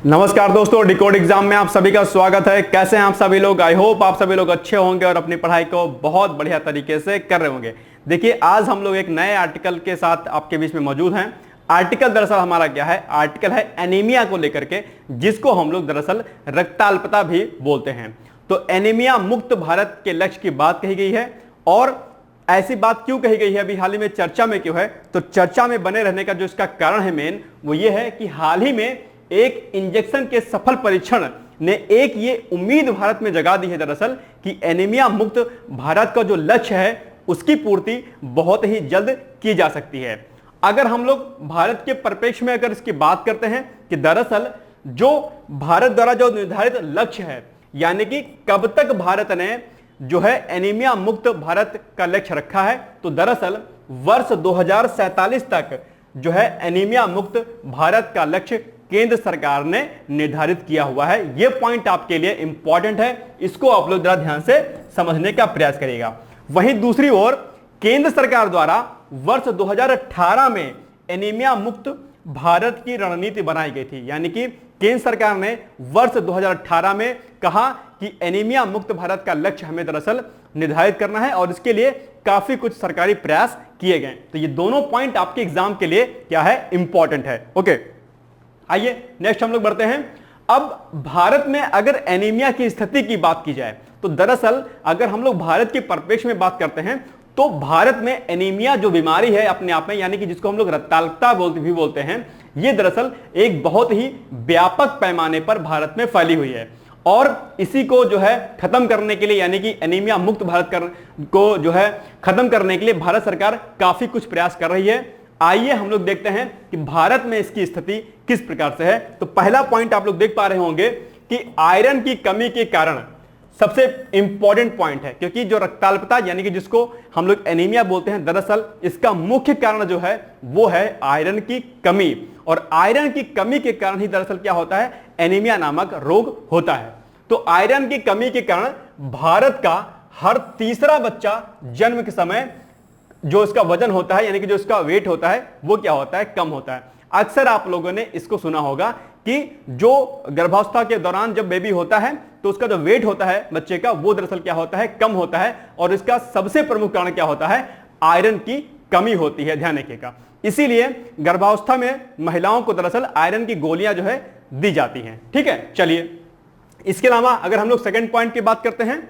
नमस्कार दोस्तों, decode exam में आप सभी का स्वागत है। कैसे हैं आप सभी लोग? आई होप आप सभी लोग अच्छे होंगे और अपनी पढ़ाई को बहुत बढ़िया तरीके से कर रहे होंगे। देखिए, आज हम लोग एक नए आर्टिकल के साथ आपके बीच में मौजूद हैं। आर्टिकल दरअसल हमारा क्या है? आर्टिकल है एनीमिया को लेकर के, जिसको हम लोग दरअसल रक्ताल्पता भी बोलते हैं। तो एनीमिया मुक्त भारत के लक्ष्य की बात कही गई है। और ऐसी बात क्यों कही गई है, अभी हाल ही में चर्चा में क्यों है? तो चर्चा में बने रहने का जो इसका कारण है मेन, वो ये है कि हाल ही में एक इंजेक्शन के सफल परीक्षण ने एक ये उम्मीद भारत में जगा दी है दरअसल कि एनीमिया मुक्त भारत का जो लक्ष्य है उसकी पूर्ति बहुत ही जल्द की जा सकती है। अगर हम लोग भारत के परिप्रेक्ष्य में अगर इसकी बात करते हैं कि दरअसल जो भारत द्वारा जो निर्धारित लक्ष्य है, यानी कि कब तक भारत ने जो है एनीमिया मुक्त भारत का लक्ष्य रखा है, तो दरअसल वर्ष 2047 तक जो है एनीमिया मुक्त भारत का लक्ष्य केंद्र सरकार ने निर्धारित किया हुआ है। यह पॉइंट आपके लिए इंपॉर्टेंट है, इसको आप लोग जरा ध्यान से समझने का प्रयास करिएगा। वहीं दूसरी ओर केंद्र सरकार द्वारा वर्ष 2018 में एनीमिया मुक्त भारत की रणनीति बनाई गई थी, यानी कि केंद्र सरकार ने वर्ष 2018 में कहा कि एनीमिया मुक्त भारत का लक्ष्य हमें दरअसल निर्धारित करना है और इसके लिए काफी कुछ सरकारी प्रयास किए गए। तो ये दोनों पॉइंट आपके एग्जाम के लिए क्या है? इंपॉर्टेंट है। ओके, आइए नेक्स्ट हम लोग बढ़ते हैं। अब भारत में अगर एनीमिया की स्थिति की बात की जाए तो दरअसल अगर हम लोग भारत के परिप्रेक्ष्य में बात करते हैं तो भारत में एनीमिया जो बीमारी है अपने आप में, यानी कि जिसको हम लोग रक्ताल्पता बोलते हैं, ये दरअसल एक बहुत ही व्यापक पैमाने पर भारत में फैली हुई है। और इसी को जो है खत्म करने के लिए, यानी कि एनीमिया मुक्त भारत को जो है खत्म करने के लिए भारत सरकार काफी कुछ प्रयास कर रही है। आइए हम लोग देखते हैं कि भारत में इसकी स्थिति किस प्रकार से है। तो पहला पॉइंट आप लोग देख पा रहे होंगे कि आयरन की कमी के कारण सबसे इंपॉर्टेंट पॉइंट है, क्योंकि जो रक्ताल्पता यानी कि जिसको हम लोग एनीमिया बोलते हैं, दरअसल इसका मुख्य कारण जो है वो है आयरन की कमी। और आयरन की कमी के कारण ही दरअसल क्या होता है? एनीमिया नामक रोग होता है। तो आयरन की कमी के कारण भारत का हर तीसरा बच्चा जन्म के समय जो इसका वजन होता है, यानी कि जो इसका वेट होता है, वो क्या होता है? कम होता है। अक्सर आप लोगों ने इसको सुना होगा कि जो गर्भावस्था के दौरान जब बेबी होता है तो उसका जो वेट होता है बच्चे का, वो दरअसल क्या होता है? कम होता है। और इसका सबसे प्रमुख कारण क्या होता है? आयरन की कमी होती है। ध्यान रखिएगा। इसीलिए गर्भावस्था में महिलाओं को दरअसल आयरन की गोलियां जो है दी जाती हैं। ठीक है, चलिए इसके अलावा अगर हम लोग सेकेंड पॉइंट की बात करते हैं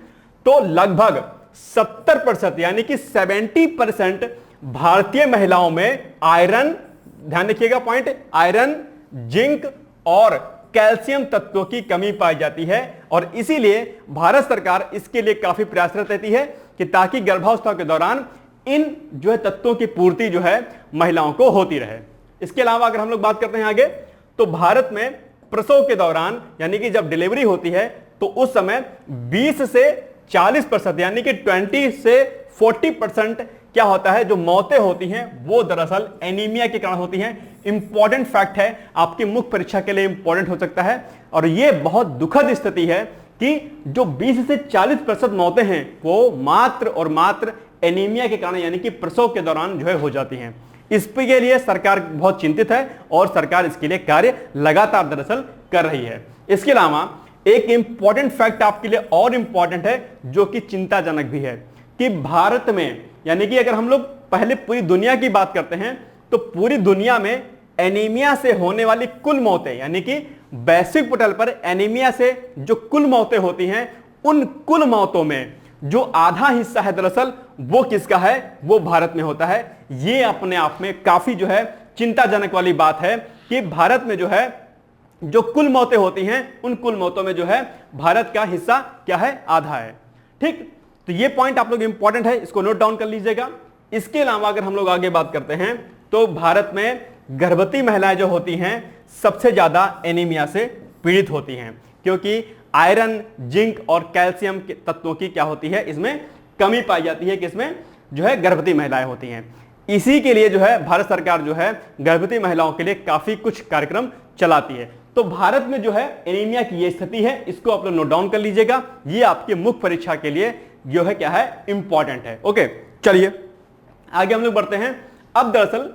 तो लगभग 70% यानी कि 70% भारतीय महिलाओं में आयरन, ध्यान रखिएगा पॉइंट, आयरन, जिंक और कैल्शियम तत्वों की कमी पाई जाती है। और इसीलिए भारत सरकार इसके लिए काफी प्रयासरत रहती है कि ताकि गर्भावस्था के दौरान इन जो है तत्वों की पूर्ति जो है महिलाओं को होती रहे। इसके अलावा अगर हम लोग बात करते हैं आगे, तो भारत में प्रसव के दौरान, यानी कि जब डिलीवरी होती है, तो उस समय 20 से 40% यानी कि 20 से 40% क्या होता है? जो मौतें होती हैं वो दरअसल एनीमिया के कारण होती हैं। इंपॉर्टेंट फैक्ट है, आपकी मुख्य परीक्षा के लिए इंपॉर्टेंट हो सकता है। और ये बहुत दुखद स्थिति है कि जो 20 से 40% मौतें हैं वो मात्र और मात्र एनीमिया के कारण, यानी कि प्रसव के दौरान जो है हो जाती हैं। इसके लिए सरकार बहुत चिंतित है और सरकार इसके लिए कार्य लगातार दरअसल कर रही है। इसके अलावा एक इंपॉर्टेंट फैक्ट आपके लिए और इंपॉर्टेंट है, जो कि चिंताजनक भी है, कि भारत में, यानी कि अगर हम लोग पहले पूरी दुनिया की बात करते हैं तो पूरी दुनिया में एनीमिया से होने वाली कुल मौतें, यानी कि वैश्विक पटल पर एनीमिया से जो कुल मौतें होती हैं, उन कुल मौतों में जो आधा हिस्सा है दरअसल वो किसका है? वो भारत में होता है। ये अपने आप में काफी जो है चिंताजनक वाली बात है कि भारत में जो है जो कुल मौतें होती हैं, उन कुल मौतों में जो है भारत का हिस्सा क्या है? आधा है। ठीक, तो ये पॉइंट आप लोग इंपॉर्टेंट है, इसको नोट डाउन कर लीजिएगा। इसके अलावा अगर हम लोग आगे बात करते हैं तो भारत में गर्भवती महिलाएं जो होती हैं सबसे ज्यादा एनीमिया से पीड़ित होती हैं, क्योंकि आयरन, जिंक और कैल्शियम के तत्वों की क्या होती है? इसमें कमी पाई जाती है। किसमें? जो है गर्भवती महिलाएं होती हैं। इसी के लिए जो है भारत सरकार जो है गर्भवती महिलाओं के लिए काफी कुछ कार्यक्रम चलाती है। तो भारत में जो है एनीमिया की ये स्थिति है, इसको आप लोग नोट डाउन कर लीजिएगा। ये आपके मुख्य परीक्षा के लिए जो है क्या है? इंपॉर्टेंट है। ओके, चलिए आगे हम लोग बढ़ते हैं। अब दरअसल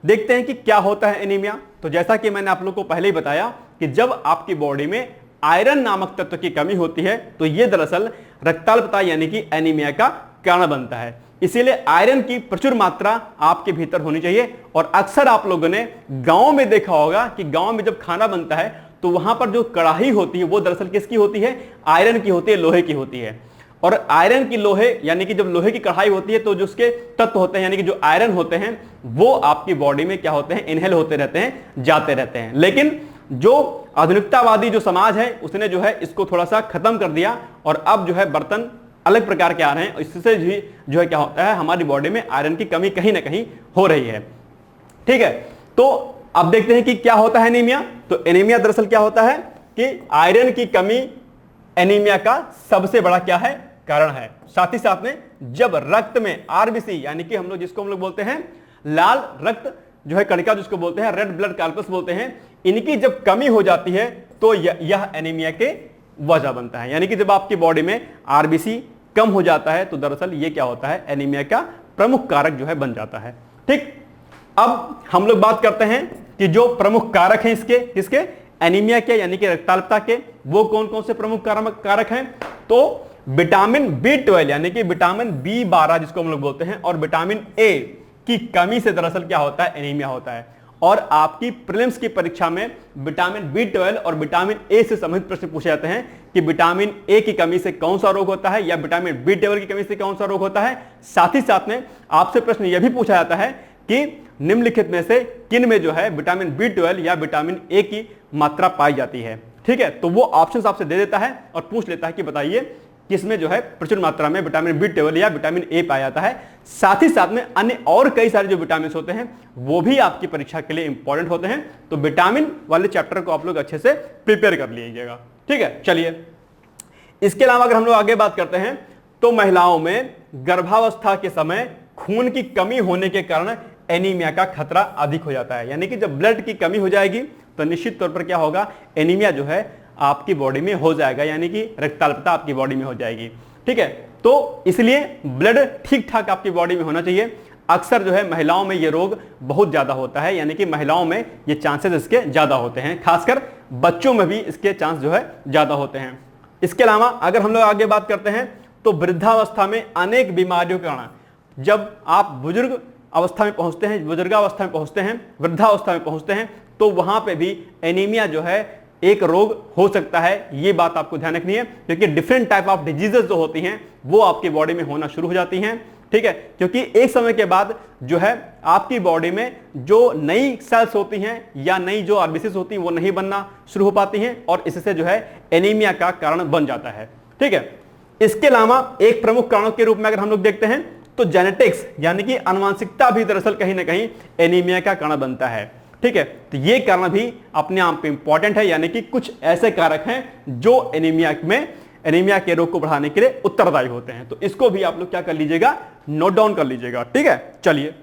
देखते हैं कि क्या होता है एनीमिया। तो जैसा कि मैंने आप लोग को पहले ही बताया कि जब आपकी बॉडी में आयरन नामक तत्व की कमी होती है तो यह दरअसल रक्ताल्पता यानी कि एनीमिया का कारण बनता है। इसीलिए आयरन की प्रचुर मात्रा आपके भीतर होनी चाहिए। और अक्सर आप लोगों ने गांव में देखा होगा कि गांव में जब खाना बनता है तो वहां पर जो कढ़ाई होती है वो दरअसल किसकी होती है? आयरन की होती है, लोहे की होती है। और आयरन की लोहे यानी कि जब लोहे की कढ़ाई होती है तो जो उसके तत्व होते हैं यानी कि जो आयरन होते हैं वो आपकी बॉडी में क्या होते हैं? इनहेल होते रहते हैं, जाते रहते हैं। लेकिन जो आधुनिकतावादी जो समाज है उसने जो है इसको थोड़ा सा खत्म कर दिया और अब जो है बर्तन अलग प्रकार के आ रहे हैं। इससे भी जो है क्या होता है? हमारी बॉडी में आयरन की कमी कहीं ना कहीं हो रही है। ठीक है, तो अब देखते हैं कि क्या होता है एनीमिया। तो एनीमिया दरअसल क्या होता है कि आयरन की कमी एनीमिया का सबसे बड़ा क्या है? कारण है। साथ ही साथ में जब रक्त में आरबीसी यानी कि हम लोग बोलते हैं लाल रक्त जो है कणिका, जिसको बोलते हैं रेड ब्लड कॉर्पस बोलते हैं, इनकी जब कमी हो जाती है तो यह एनीमिया के वजह बनता है। यानी कि जब आपकी बॉडी में आरबीसी कम हो जाता है तो दरअसल ये क्या होता है? एनीमिया का प्रमुख कारक जो है बन जाता है। ठीक, अब हम लोग बात करते हैं कि जो प्रमुख कारक हैं इसके किसके? एनीमिया के यानी कि रक्ताल्पता के, वो कौन कौन से प्रमुख कारक हैं? तो विटामिन B12 यानी कि विटामिन B12 जिसको हम लोग बोलते हैं और विटामिन ए की कमी से दरअसल क्या होता है? एनीमिया होता है। और आपकी प्रीलिम्स की परीक्षा में विटामिन B12 और विटामिन ए से संबंधित प्रश्न पूछे जाते हैं कि विटामिन ए की कमी से कौन सा रोग होता है या विटामिन B12 की कमी से कौन सा रोग होता है। साथ ही साथ में आपसे प्रश्न यह भी पूछा जाता है कि निम्नलिखित में से किन में जो है विटामिन B12 या विटामिन ए की मात्रा पाई जाती है। ठीक है, तो वो ऑप्शंस आपसे दे देता है और पूछ लेता है कि बताइए किसमें जो है प्रचुर मात्रा में विटामिन B12 या विटामिन ए पाया जाता है। साथ ही साथ में अन्य और कई सारे जो विटामिन होते हैं वो भी आपकी परीक्षा के लिए इंपॉर्टेंट होते हैं। तो विटामिन वाले चैप्टर को आप लोग अच्छे से प्रिपेयर कर लीजिएगा। ठीक है, चलिए इसके अलावा अगर हम लोग आगे बात करते हैं तो महिलाओं में गर्भावस्था के समय खून की कमी होने के कारण एनीमिया का खतरा अधिक हो जाता है। यानी कि जब ब्लड की कमी हो जाएगी तो निश्चित तौर पर क्या होगा? एनीमिया जो है आपकी बॉडी में हो जाएगा, यानी कि रक्ताल्पता आपकी बॉडी में हो जाएगी। ठीक है, तो इसलिए ब्लड ठीक ठाक आपकी बॉडी में होना चाहिए। अक्सर जो है महिलाओं में ये रोग बहुत ज्यादा होता है, यानी कि महिलाओं में ये चांसेस इसके ज्यादा होते हैं, खासकर बच्चों में भी इसके चांस जो है ज्यादा होते हैं। इसके अलावा अगर हम लोग आगे बात करते हैं तो वृद्धावस्था में अनेक बीमारियों के कारण जब आप बुजुर्ग अवस्था में पहुंचते हैं, बुजुर्गावस्था में पहुंचते हैं, वृद्धावस्था में पहुंचते हैं तो वहां पे भी एनीमिया जो है एक रोग हो सकता है। ये बात आपको ध्यान रखनी है क्योंकि डिफरेंट टाइप ऑफ डिजीजेस जो होती हैं वो आपकी बॉडी में होना शुरू हो जाती हैं। ठीक है, क्योंकि एक समय के बाद जो है आपकी बॉडी में जो नई सेल्स होती हैं या नई जो आरबीसीज होती हैं वो नहीं बनना शुरू हो पाती हैं और इससे जो है एनीमिया का कारण बन जाता है। ठीक है, इसके अलावा एक प्रमुख कारणों के रूप में अगर हम लोग देखते हैं तो जेनेटिक्स यानी कि आनुवंशिकता भी दरअसल कहीं ना कहीं एनीमिया का कारण बनता है। ठीक है, तो ये कारण भी अपने आप में इंपॉर्टेंट है, यानी कि कुछ ऐसे कारक हैं जो एनीमिया के रोग को बढ़ाने के लिए उत्तरदायी होते हैं। तो इसको भी आप लोग क्या कर लीजिएगा? नोट डाउन कर लीजिएगा। ठीक है, चलिए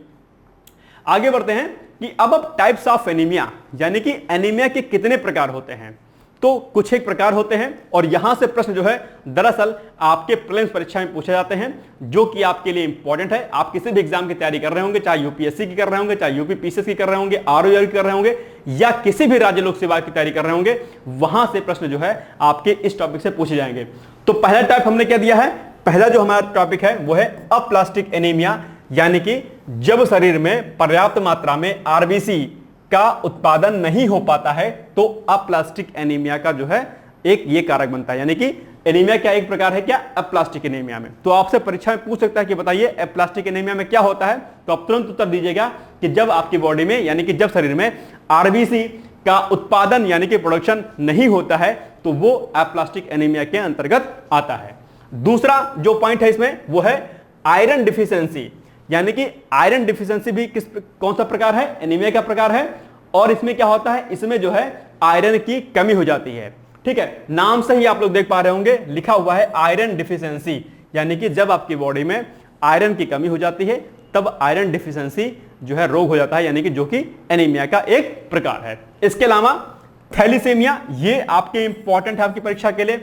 आगे बढ़ते हैं कि अब टाइप्स ऑफ एनीमिया यानी कि एनीमिया के कितने प्रकार होते हैं। तो कुछ एक प्रकार होते हैं और यहां से प्रश्न जो है दरअसल आपके प्रीलिम्स परीक्षा में पूछे जाते हैं जो कि आपके लिए इंपॉर्टेंट है। आप किसी भी एग्जाम की तैयारी कर रहे होंगे, चाहे यूपीएससी की कर रहे होंगे, चाहे यूपी पीसीएस की कर रहे होंगे, आरओआर की कर रहे होंगे या किसी भी राज्य लोक सेवा की तैयारी कर रहे होंगे, वहां से प्रश्न जो है आपके इस टॉपिक से पूछे जाएंगे। तो पहला टाइप हमने क्या दिया है? पहला जो हमारा टॉपिक है वो है अप्लास्टिक एनीमिया, यानी कि जब शरीर में पर्याप्त मात्रा में आरबीसी का उत्पादन नहीं हो पाता है तो अप्लास्टिक एनीमिया का जो है एक ये कारक बनता है। यानी कि एनीमिया क्या एक प्रकार है क्या? अप्लास्टिक एनीमिया में। तो आपसे परीक्षा में पूछ सकता है कि बताइए अप्लास्टिक एनीमिया में क्या होता है, तो आप तुरंत उत्तर दीजिएगा कि जब आपकी बॉडी में यानी कि जब शरीर में आरबीसी का उत्पादन यानी कि प्रोडक्शन नहीं होता है तो वो अप्लास्टिक एनीमिया के अंतर्गत आता है। दूसरा जो पॉइंट है इसमें वो है आयरन डिफिशियंसी, यानी कि आयरन डिफिशियंसी भी कौन सा प्रकार है? एनीमिया का प्रकार है। और इसमें क्या होता है? इसमें जो है आयरन की कमी हो जाती है। ठीक है, नाम से ही आप लोग देख पा रहे होंगे लिखा हुआ है आयरन डिफिशियंसी, यानी कि जब आपकी बॉडी में आयरन की कमी हो जाती है तब आयरन डिफिशियंसी जो है रोग हो जाता है, यानी कि जो कि एनीमिया का एक प्रकार है। इसके अलावा थैलीसीमिया, ये आपके इंपॉर्टेंट है आपकी परीक्षा के लिए।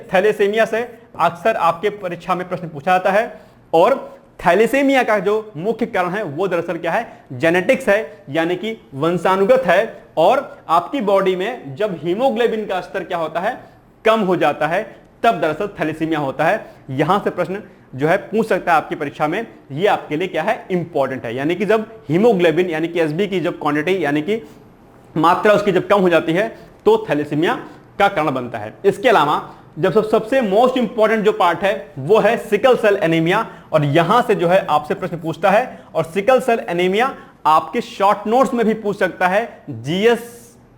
थैलीसीमिया से अक्सर आपके परीक्षा में प्रश्न पूछा जाता है और थैलेसीमिया का जो मुख्य कारण है वो दरअसल क्या है? जेनेटिक्स है, यानी कि वंशानुगत है। और आपकी बॉडी में जब हीमोग्लोबिन का स्तर क्या होता है, कम हो जाता है, तब दरअसल थैलेसीमिया होता है। यहां से प्रश्न जो है पूछ सकता है आपकी परीक्षा में, ये आपके लिए क्या है, इंपॉर्टेंट है। यानी कि जब हीमोग्लोबिन यानी कि एसबी की जब क्वांटिटी यानी कि मात्रा उसकी जब कम हो जाती है तो थैलेसीमिया का कारण बनता है। इसके अलावा जब सबसे मोस्ट इंपॉर्टेंट जो पार्ट है वो है सिकल सेल एनीमिया, और यहां से जो है आपसे प्रश्न पूछता है, और सिकल सेल एनीमिया आपके शॉर्ट नोट्स में भी पूछ सकता है। जीएस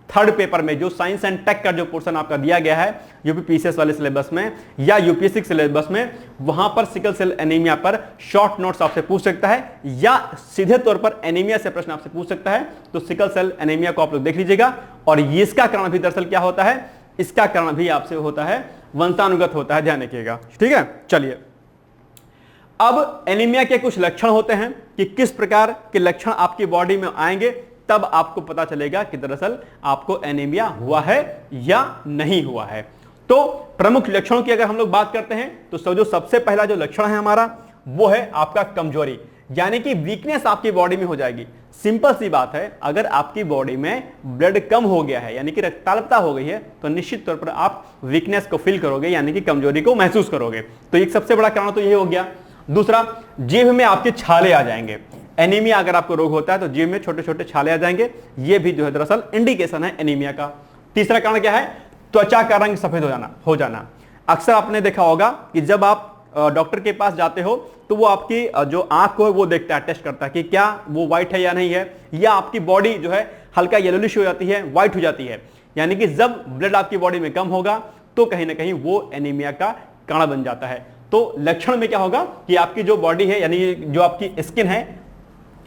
थर्ड पेपर में जो साइंस एंड टेक का जो पोर्शन आपका दिया गया है यूपीपीसीएस वाले सिलेबस में या यूपीएससी सिलेबस में, वहां पर सिकल सेल एनीमिया पर शॉर्ट नोट्स आपसे पूछ सकता है, या सीधे तौर पर एनीमिया से प्रश्न आपसे पूछ सकता है। तो सिकल सेल एनीमिया को आप लोग देख लीजिएगा, और इसका कारण भी दरअसल क्या होता है, इसका कारण भी आपसे होता है वंशानुगत होता है, ध्यान रखिएगा, ठीक है। चलिए, अब एनीमिया के कुछ लक्षण होते हैं कि किस प्रकार के लक्षण आपकी बॉडी में आएंगे, तब आपको पता चलेगा कि दरअसल आपको एनीमिया हुआ है या नहीं हुआ है। तो प्रमुख लक्षणों की अगर हम लोग बात करते हैं तो जो सबसे पहला जो लक्षण है हमारा वो है आपका कमजोरी, यानी कि वीकनेस आपकी बॉडी में हो जाएगी। सिंपल सी बात है, अगर आपकी बॉडी में ब्लड कम हो गया है यानी कि रक्ताल्पता हो गई है तो निश्चित तौर पर आप वीकनेस को फील करोगे, यानी कि कमजोरी को महसूस करोगे। तो एक सबसे बड़ा कारण तो यही हो गया। दूसरा, जीभ में आपके छाले आ जाएंगे। एनीमिया अगर आपको रोग होता है तो जीभ में छोटे छोटे छाले आ जाएंगे, ये भी जो है दरअसल इंडिकेशन है एनीमिया का। तीसरा कारण क्या है, त्वचा का रंग सफेद हो जाना। अक्सर आपने देखा होगा कि जब आप डॉक्टर के पास जाते हो तो वो आपकी जो आंख को है वो देखता है, टेस्ट करता है कि क्या वो व्हाइट है या नहीं है, या आपकी बॉडी जो है हल्का येलोइश हो जाती है, व्हाइट हो जाती है। यानी कि जब ब्लड आपकी बॉडी में कम होगा तो कहीं ना कहीं वो एनीमिया का कारण बन जाता है। तो लक्षण में क्या होगा कि आपकी जो बॉडी है यानी जो आपकी स्किन है,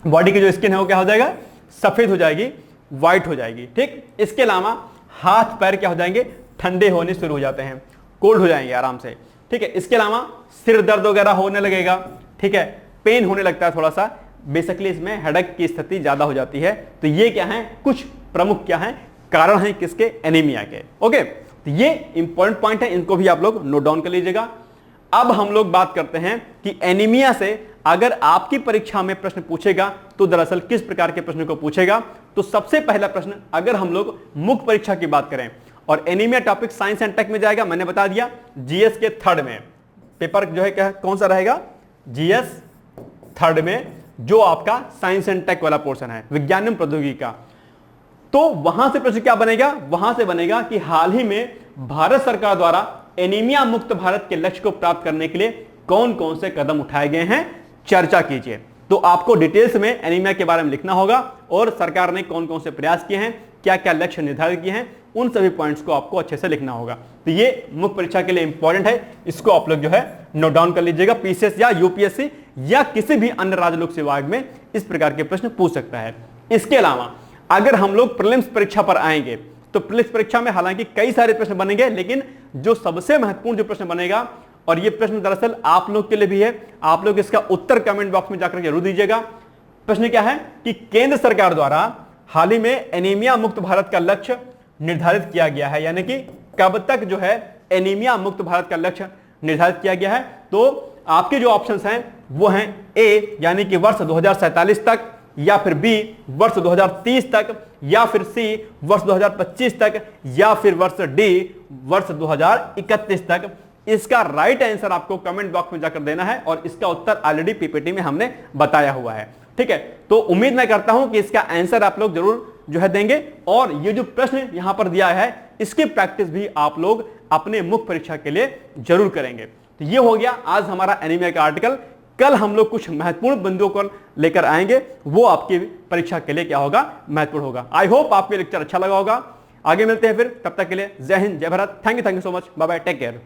बॉडी की जो स्किन है वो क्या हो जाएगा, सफेद हो जाएगी, व्हाइट हो जाएगी, ठीक। इसके अलावा हाथ पैर क्या हो जाएंगे, ठंडे होने शुरू हो जाते हैं, कोल्ड हो जाएंगे आराम से, ठीक है। इसके अलावा सिर दर्द वगैरह होने लगेगा, ठीक है, पेन होने लगता है थोड़ा सा, बेसिकली इसमें हेडेक की स्थिति ज्यादा हो जाती है। तो ये क्या है, कुछ प्रमुख क्या है कारण है किसके, एनीमिया के। ओके, तो ये इंपॉर्टेंट पॉइंट है, इनको भी आप लोग नोट डाउन कर लीजिएगा। अब हम लोग बात करते हैं कि एनीमिया से अगर आपकी परीक्षा में प्रश्न पूछेगा तो दरअसल किस प्रकार के प्रश्न को पूछेगा। तो सबसे पहला प्रश्न, अगर हम लोग मुख्य परीक्षा की बात करें और anaemia topic science and tech में जाएगा, मैंने बता दिया जीएस के थर्ड में पेपर जो है क्या कौन सा रहेगा, जीएस थर्ड में, जो आपका साइंस एंड टेक वाला पोर्शन है, विज्ञान एवं प्रौद्योगिकी का। तो वहां से प्रश्न क्या बनेगा, वहां से बनेगा कि हाल ही में भारत सरकार द्वारा एनीमिया मुक्त भारत के लक्ष्य को प्राप्त करने के लिए कौन कौन से कदम उठाए गए हैं, चर्चा कीजिए। तो आपको डिटेल्स में एनीमिया के बारे में लिखना होगा और सरकार ने कौन कौन से प्रयास किए हैं, क्या क्या लक्ष्य निर्धारित किए हैं, उन सभी पॉइंट्स को आपको अच्छे से लिखना होगा। तो ये मुख्य परीक्षा के लिए इंपॉर्टेंट है, इसको आप लोग जो है नोट डाउन कर लीजिएगा। पीसीएस या यूपीएससी या किसी भी अन्य राज्य लोक सेवा आयोग में इस प्रकार के प्रश्न पूछ सकता है। इसके अलावा अगर हम लोग प्रीलिम्स परीक्षा पर आएंगे तो प्रीलिम्स परीक्षा में हालांकि कई सारे प्रश्न बनेंगे, लेकिन जो सबसे महत्वपूर्ण जो प्रश्न बनेगा, और ये प्रश्न दरअसल आप लोग के लिए भी है, आप लोग इसका उत्तर कमेंट बॉक्स में जाकर जरूर दीजिएगा। प्रश्न क्या है कि केंद्र सरकार द्वारा हाल ही में एनीमिया मुक्त भारत का लक्ष्य निर्धारित किया गया है, यानी कि कब तक जो है एनीमिया मुक्त भारत का लक्ष्य निर्धारित किया गया है। तो आपके जो ऑप्शंस हैं वो हैं ए यानी कि वर्ष 2047 तक, या फिर बी वर्ष 2030 तक, या फिर सी वर्ष 2025 तक, या फिर वर्ष डी वर्ष 2031 तक। इसका राइट आंसर आपको कमेंट बॉक्स में जाकर देना है, और इसका उत्तर ऑलरेडी पीपीटी में हमने बताया हुआ है, ठीक है। तो उम्मीद मैं करता हूं कि इसका आंसर आप लोग जरूर जो है देंगे, और ये जो प्रश्न यहां पर दिया है इसकी प्रैक्टिस भी आप लोग अपने मुख्य परीक्षा के लिए जरूर करेंगे। तो ये हो गया आज हमारा एनीमिया का आर्टिकल। कल हम लोग कुछ महत्वपूर्ण बिंदुओं को लेकर आएंगे, वो आपकी परीक्षा के लिए क्या होगा, महत्वपूर्ण होगा। आई होप आपको लेक्चर अच्छा लगा होगा। आगे मिलते हैं फिर, तब तक के लिए जय हिंद, जय Bharat. Thank you so much, bye bye, take care.